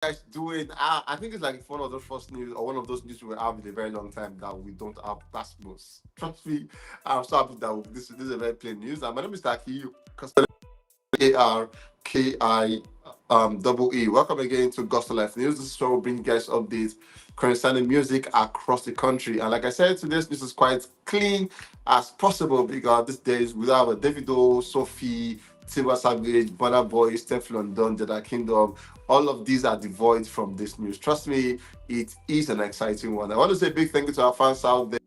Guys doing? I think it's like one of the first news or one of those news we have in a very long time that we don't have passports. Trust me, I'm so happy that this is a very plain news. My name is Taki, ARKI double E. Welcome again to Gospel Life News. This is where we bring you guys updates concerning music across the country. And like I said, today's news is quite clean as possible because these days we have a Davido, Sophie, Silver Savage, Burna Boy, Steph London, Jada Kingdom. All of these are devoid from this news. Trust me, it is an exciting one. I want to say a big thank you to our fans out there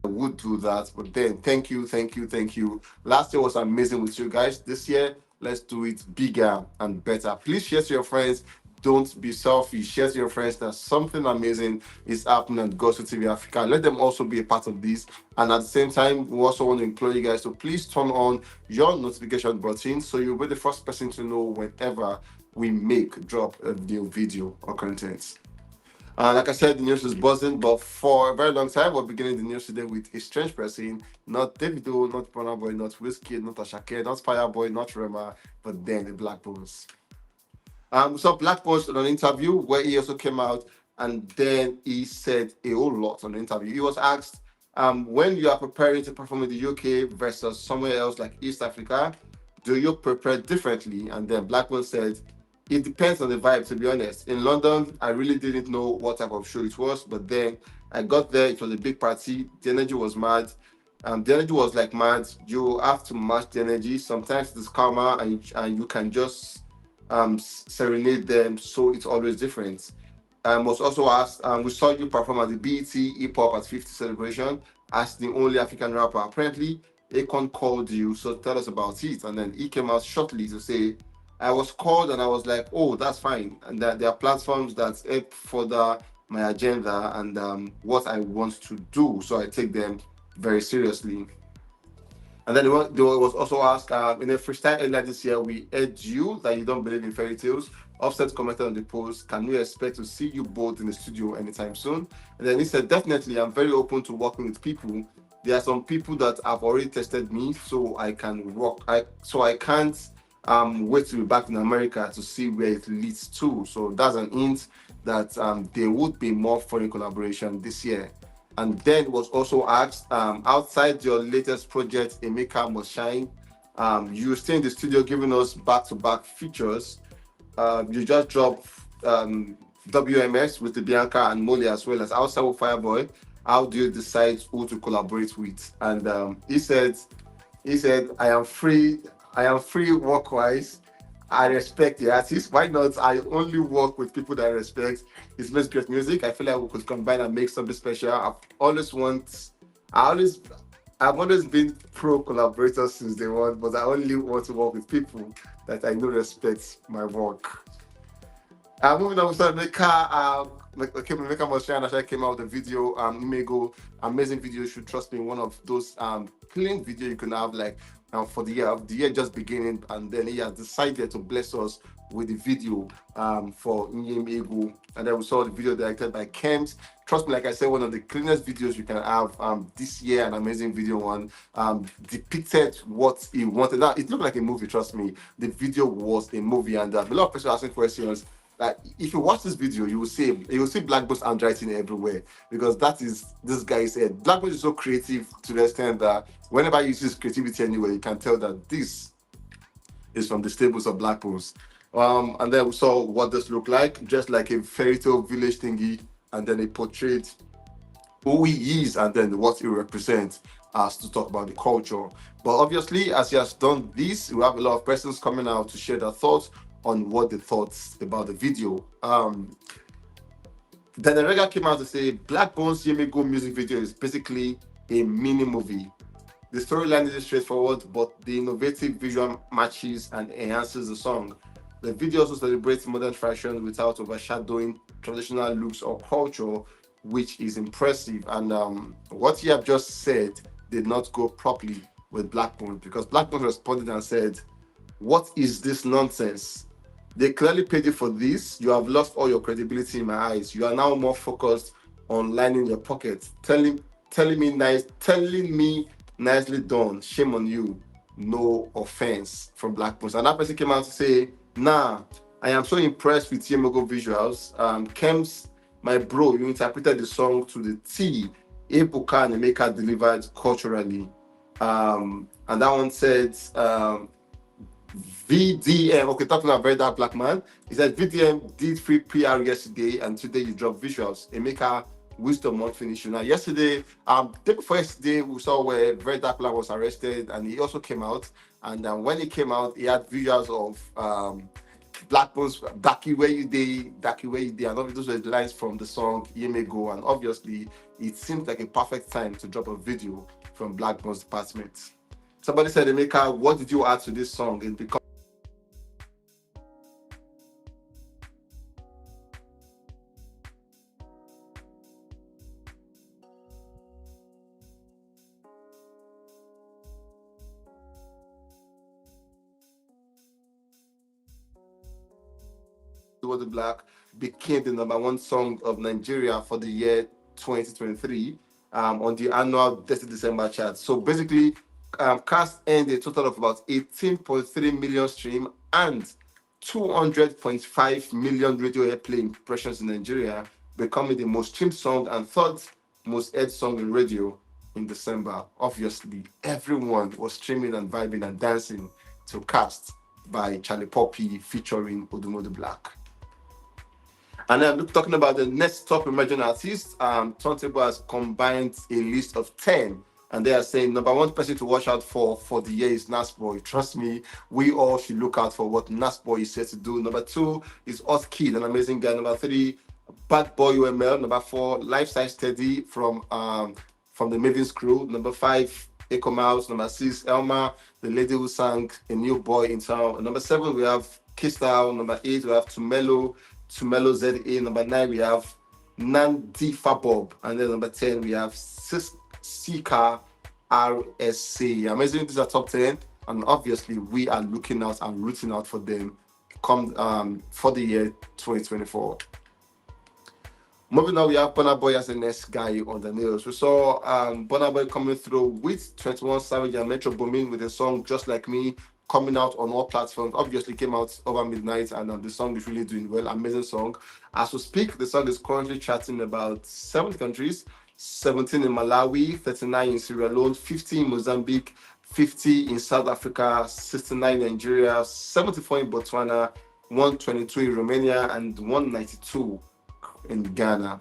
would do that. But then, thank you, thank you, thank you. Last year was amazing with you guys. This year, let's do it bigger and better. Please share to your friends. Don't be selfish. Share to your friends that something amazing is happening at Gospel TV Africa. Let them also be a part of this. And at the same time, we also want to implore you guys to please turn on your notification button so you'll be the first person to know whenever we drop a new video or content. Like I said, the news is buzzing, but for a very long time, we're beginning the news today with a strange person, not Davido, not Burna Boy, not Wizkid, not Chike, not Fireboy, not Rema, but then the Blackbonez. We saw Blackbonez on an interview where he also came out and then he said a whole lot on the interview. He was asked, when you are preparing to perform in the UK versus somewhere else like East Africa, do you prepare differently? And then Blackbone said, it depends on the vibe, to be honest. In London, I really didn't know what type of show it was, but then I got there, it was a big party, the energy was mad. The energy was like mad. You have to match the energy. Sometimes it's calmer and you can just serenade them, so it's always different. Was also asked, we saw you perform at the BET Hip Hop at 50 celebration as the only African rapper. Apparently, Akon called you, so tell us about it. And then he came out shortly to say, I was called and I was like, oh, that's fine. And that there are platforms that help further my agenda and what I want to do. So I take them very seriously. And then there was also asked in a freestyle earlier this year, we urge you that you don't believe in fairy tales. Offset commented on the post, can we expect to see you both in the studio anytime soon? And then he said, definitely, I'm very open to working with people. There are some people that have already tested me, so I can work. So I can't wait to be back in America to see where it leads to. So that's an hint that there would be more foreign collaboration this year. And then was also asked, outside your latest project, Emeka Must Shine, you stay in the studio giving us back-to-back features. You just dropped WMS with the Bianca and Molly as well as outside with Fireboy. How do you decide who to collaborate with? And he said, I am free work-wise. I respect the artist. Why not? I only work with people that I respect. It's makes great music. I feel like we could combine and make something special. I always, I've always been pro collaborator since day one, but I only want to work with people that I know respect my work. Moving on, we saw Meka Moshana actually came out with a video, Imego, amazing video. You should trust me, one of those clean video you can have like for the year just beginning, and then he has decided to bless us with the video for Imego. And then we saw the video directed by Kems. Trust me, like I said, one of the cleanest videos you can have this year, an amazing video one. Depicted what he wanted. Now, it looked like a movie, trust me. The video was a movie, and a lot of people asking questions. Like if you watch this video, you will see Blackboard's handwriting everywhere because that is this guy said. Blackboard is so creative to the extent that whenever he uses creativity anywhere, you can tell that this is from the stables of Blackboards. And then we saw what this looked like, just like a fairy tale village thingy, and then they portrayed who he is and then what he represents as to talk about the culture. But obviously, as he has done this, we have a lot of persons coming out to share their thoughts on what they thought about the video. Then the Rega came out to say Black Bones Yemigo music video is basically a mini movie. The storyline is straightforward, but the innovative visual matches and enhances the song. The video also celebrates modern fashion without overshadowing traditional looks or culture, which is impressive. And what you have just said did not go properly with Blackbone because Blackbone responded and said, what is this nonsense? They clearly paid you for this. You have lost all your credibility in my eyes. You are now more focused on lining your pockets, telling me nicely done. Shame on you. No offense from Blackbonez. And that person came out to say, nah, I am so impressed with Yemogo visuals. Kems, my bro, you interpreted the song to the T. Ebuka and Emeka delivered culturally. And that one said, VDM, okay, talking about Very Dark Black Man. He said VDM did free PR yesterday, and today you drop visuals. Emeka Wisdom not finished. Now, yesterday, day before yesterday, we saw where Very Dark Black was arrested, and he also came out. And when he came out, he had visuals of Blackbonez, Daki Where You Day, Daki Where You Day, and obviously those were the lines from the song Yemego. And obviously, it seemed like a perfect time to drop a video from Blackbonez department. Somebody said, Emeka, what did you add to this song? It becomes Odumodublvck became the number one song of Nigeria for the year 2023 on the annual 30 December chart. So basically, Cast earned a total of about 18.3 million stream and 200.5 million radio airplay impressions in Nigeria, becoming the most streamed song and third most aired song in radio in December. Obviously, everyone was streaming and vibing and dancing to Cast by Charlie Poppy featuring Odumodublvck. And then talking about the next top emerging artists, Turntable has combined a list of 10. And they are saying number one person to watch out for the year is Nasboy. Trust me, we all should look out for what Nasboy is set to do. Number two is Wizkid, an amazing guy. Number three, Bad Boy UML. Number four, Life Size Steady from the Maven's Crew. Number five, Echo Mouse. Number six, Elma, the lady who sang A New Boy in Town. And number seven, we have Kistal. Number eight, we have Tumelo ZA. Number nine, we have Nandi Fabob. And then number 10, we have Sika RSC. Amazing, these are top 10. And obviously, we are looking out and rooting out for them come for the year 2024. Moving on, we have Burna Boy as the next guy on the news. We saw Burna Boy coming through with 21 Savage and Metro Boomin with a song Just Like Me, coming out on all platforms. Obviously came out over midnight, and the song is really doing well. Amazing song. As we speak, the song is currently charting about 7 countries, 17 in Malawi, 39 in Sierra Leone, 50 in Mozambique, 50 in South Africa, 69 in Nigeria, 74 in Botswana, 122 in Romania, and 192 in Ghana.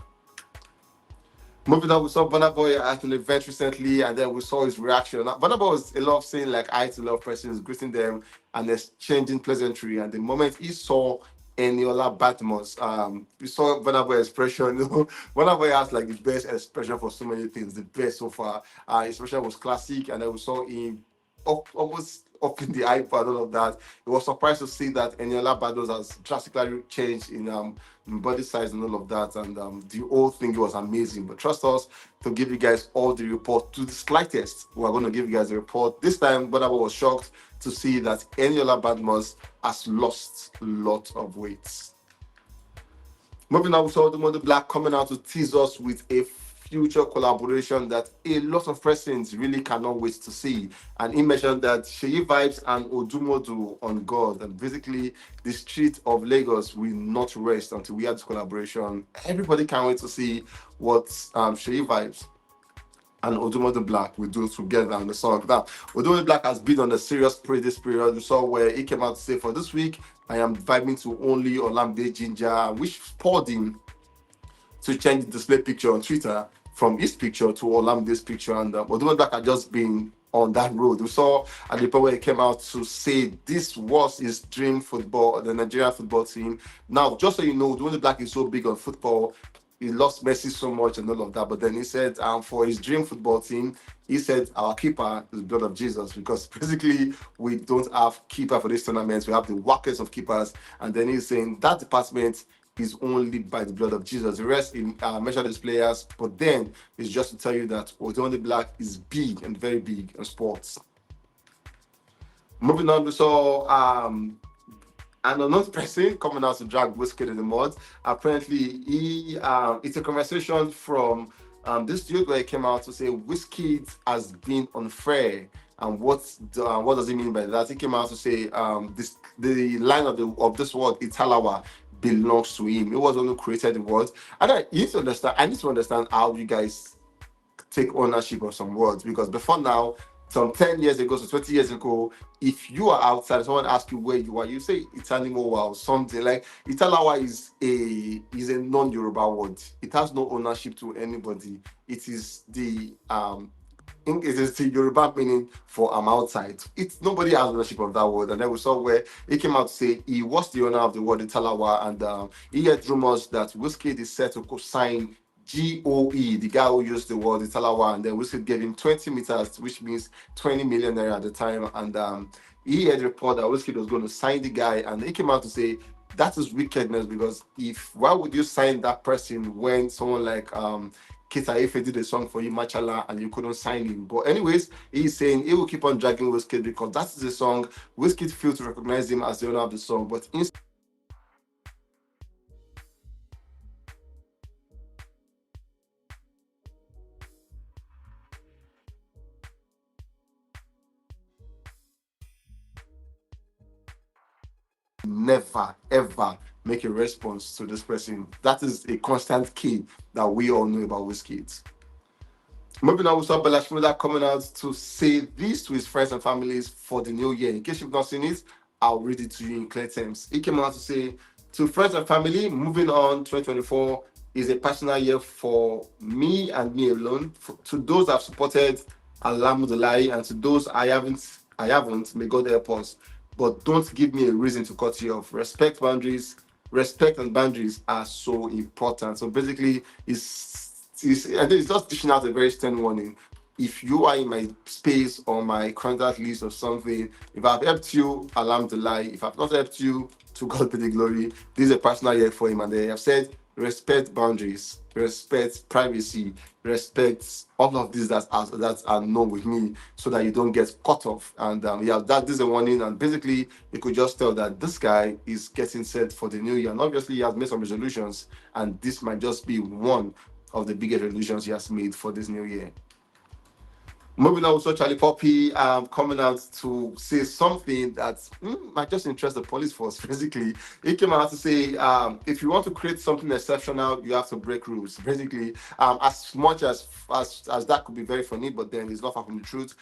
Moving on, we saw Burna Boy at an event recently, and then we saw his reaction. Burna Boy was a lot of saying like hi to a lot of persons, greeting them and exchanging pleasantry. And the moment he saw Eniola Badmus, we saw Burna Boy expression. Burna Boy has like the best expression for so many things, the best so far. His expression was classic, and then we saw him almost up in the iPad, all of that. It was surprised to see that Eniola Badmus has drastically changed in body size and all of that, and the whole thing was amazing. But trust us to give you guys all the report to the slightest. We are going to give you guys a report. This time, Burna Boy was shocked to see that Eniola Badmus has lost a lot of weight. Moving on, we saw Odumodublvck coming out to tease us with a future collaboration that a lot of persons really cannot wait to see. And he mentioned that Seyi Vibez and Odumodu on God, and basically the street of Lagos will not rest until we have this collaboration. Everybody can't wait to see what Seyi Vibez and Odumodublvck will do together on the song. Now, Odumodublvck has been on a serious spree this period. We saw where he came out to say, for this week, I am vibing to only Olamide Ginger, which spurred him to change the display picture on Twitter from his picture to Olamide's picture. And Odumodublvck had just been on that road. We saw at the point where he came out to say this was his dream football, the Nigerian football team. Now, just so you know, Odumodublvck is so big on football. He loves Messi so much and all of that. But then he said, for his dream football team, he said our keeper is the blood of Jesus, because basically we don't have keeper for this tournament. We have the workers of keepers. And then he's saying that department is only by the blood of Jesus. The rest, he mentioned his players, but then it's just to tell you that Odumodublvck is big and very big in sports. Moving on, we saw An unknown person coming out to drag Wizkid in the mud. Apparently, it's a conversation from this dude where he came out to say Wizkid has been unfair. And what does he mean by that? He came out to say this the line of this word Italawa belongs to him. It was the one who created the word. And you need to understand. I need to understand how you guys take ownership of some words, because before now, some 10 years ago, so 20 years ago, if you are outside, someone asks you where you are, you say Itanimowa or something. Like Italawa is a non-Yoruba word. It has no ownership to anybody. It is it is the Yoruba meaning for I'm outside. It's nobody has ownership of that word. And then we saw where he came out to say he was the owner of the word Italawa, and he had rumors that Wizkid is set to sign GOE, the guy who used the word Italawa, and then Wizkid gave him 20 meters, which means 20 million naira at the time. And he had reported that Wizkid was going to sign the guy, and he came out to say that is wickedness, because why would you sign that person when someone like Kita Ife did a song for you, Machala, and you couldn't sign him? But anyways, he's saying he will keep on dragging Wizkid because that is the song. Wizkid failed to recognize him as the owner of the song, but never ever make a response to this person. That is a constant key that we all know about Wizkid. Moving on, we saw Bella coming out to say this to his friends and families for the new year. In case you've not seen it, I'll read it to you in clear terms. He came out to say, to friends and family, moving on, 2024 is a personal year for me and me alone. To those I've supported, Alhamdulillah, and to those I haven't, may God help us. But don't give me a reason to cut you off. Respect and boundaries are so important. So basically, I think it's just dishing out a very stern warning. If you are in my space or my contact list or something, if I've helped you, alhamdulillah. If I've not helped you, to God be the glory. This is a personal year for him, and they have said respect boundaries, respect privacy, respect all of these that are known with me, so that you don't get cut off. And yeah, that is a warning. And basically, you could just tell that this guy is getting set for the new year. And obviously, he has made some resolutions, and this might just be one of the biggest resolutions he has made for this new year. Moving on, also Charlie Poppy coming out to say something that might just interest the police force. Basically, he came out to say, if you want to create something exceptional, you have to break rules. Basically, as much as that could be very funny, but then it's not far from the truth.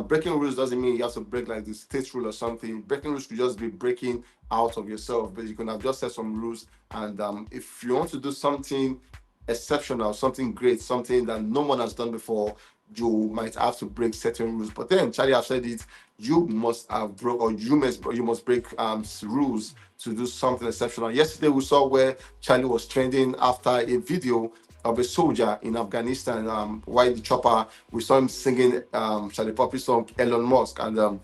Breaking rules doesn't mean you have to break like the state rule or something. Breaking rules could just be breaking out of yourself, but you can have just set some rules. And if you want to do something exceptional, something great, something that no one has done before, you might have to break certain rules. But then Charlie have said it, you must have broke, or you must break rules to do something exceptional. Yesterday we saw where Charlie was trending after a video of a soldier in Afghanistan, while the chopper, we saw him singing Charlie Poppy song Elon Musk, and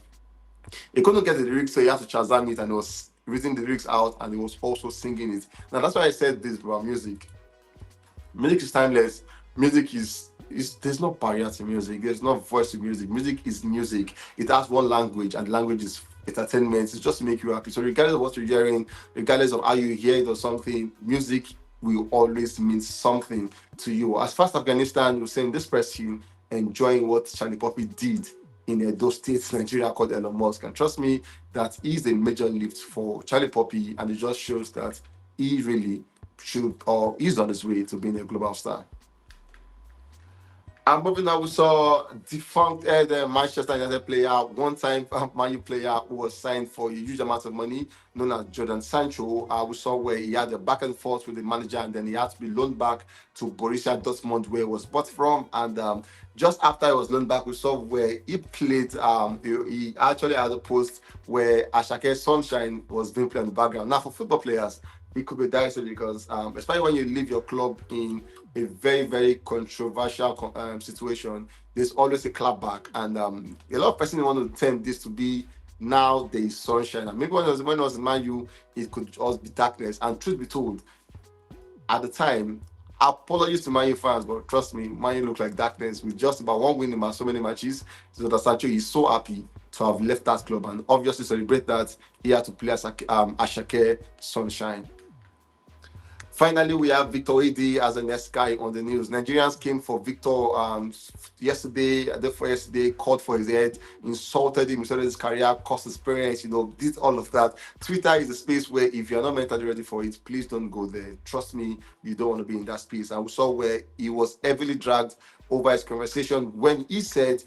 he couldn't get the lyrics, so he had to Shazam it, and he was reading the lyrics out, and he was also singing it. Now that's why I said this about music. Music is timeless. Music is there's no barrier to music. There's no voice to music. Music is music. It has one language, and language is entertainment. It's just to make you happy. So regardless of what you're hearing, regardless of how you hear it or something, music will always mean something to you. As far as Afghanistan, you're saying this person enjoying what Charlie Poppy did in Edo State, Nigeria, called Elon Musk. And trust me, that is a major lift for Charlie Poppy, and it just shows that he really should, or is on his way to being a global star. And moving on, we saw defunct the Manchester United player, one-time Man U player who was signed for a huge amount of money, known as Jadon Sancho. We saw where he had a back and forth with the manager, and then he had to be loaned back to Borussia Dortmund, where he was bought from. And just after he was loaned back, we saw where he played. He actually had a post where Ashake Sunshine was being played in the background. Now, for football players, it could be dicey because, especially when you leave your club in a very, very controversial situation, there's always a clapback. And a lot of persons want to tempt this to be now there is sunshine. And maybe when it was in Man U, it could also be darkness. And truth be told, at the time, apologies to Man U fans, but trust me, Man U looked like darkness with just about one win in so many matches. So that Sancho is so happy to have left that club, and obviously celebrate that he had to play as Ashake Sunshine. Finally, we have Victor AD as the next guy on the news. Nigerians came for Victor yesterday, the day before yesterday, called for his head, insulted him, insulted his career, cost his parents, did all of that. Twitter is a space where if you're not mentally ready for it, please don't go there. Trust me, you don't want to be in that space. And we saw where he was heavily dragged over his conversation when he said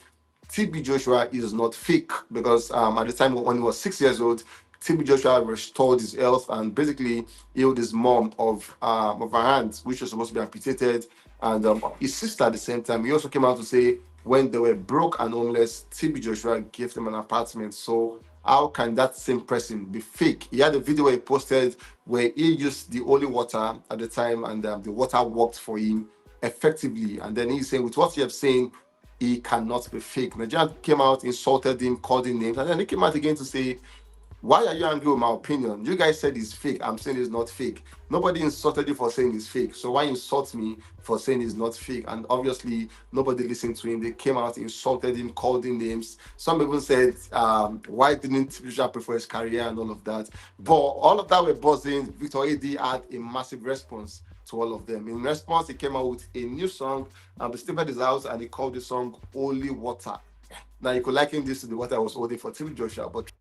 TB Joshua is not fake, because at the time when he was 6 years old, TB Joshua restored his health and basically healed his mom of her hand, which was supposed to be amputated, and his sister at the same time. He also came out to say when they were broke and homeless, TB Joshua gave them an apartment. So how can that same person be fake? He had a video where he posted where he used the holy water at the time, and the water worked for him effectively. And then he's saying, with what you have seen, he cannot be fake. Nigeria came out, insulted him, called him names, and then he came out again to say, why are you angry with my opinion? You guys said it's fake. I'm saying it's not fake. Nobody insulted you for saying it's fake. So why insult me for saying it's not fake? And obviously, nobody listened to him. They came out, insulted him, called him names. Some even said, why didn't Bishop prefer his career and all of that? But all of that were buzzing. Victor AD had a massive response to all of them. In response, he came out with a new song, he stepped at his house and he called the song Holy Water. Now, you could liken this to the water I was holding for TB Joshua, but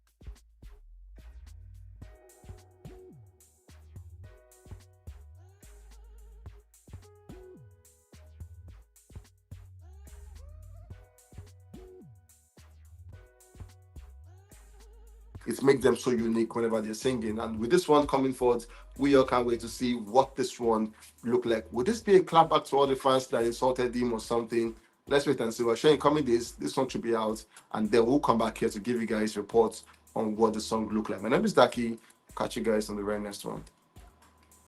it makes them so unique whenever they're singing. And with this one coming forward, we all can't wait to see what this one look like. Would this be a clapback to all the fans that insulted him or something? Let's wait and see. We're showing coming days, this one should be out, and then we'll come back here to give you guys reports on what the song look like. My name is Daki. Catch you guys on the very next one.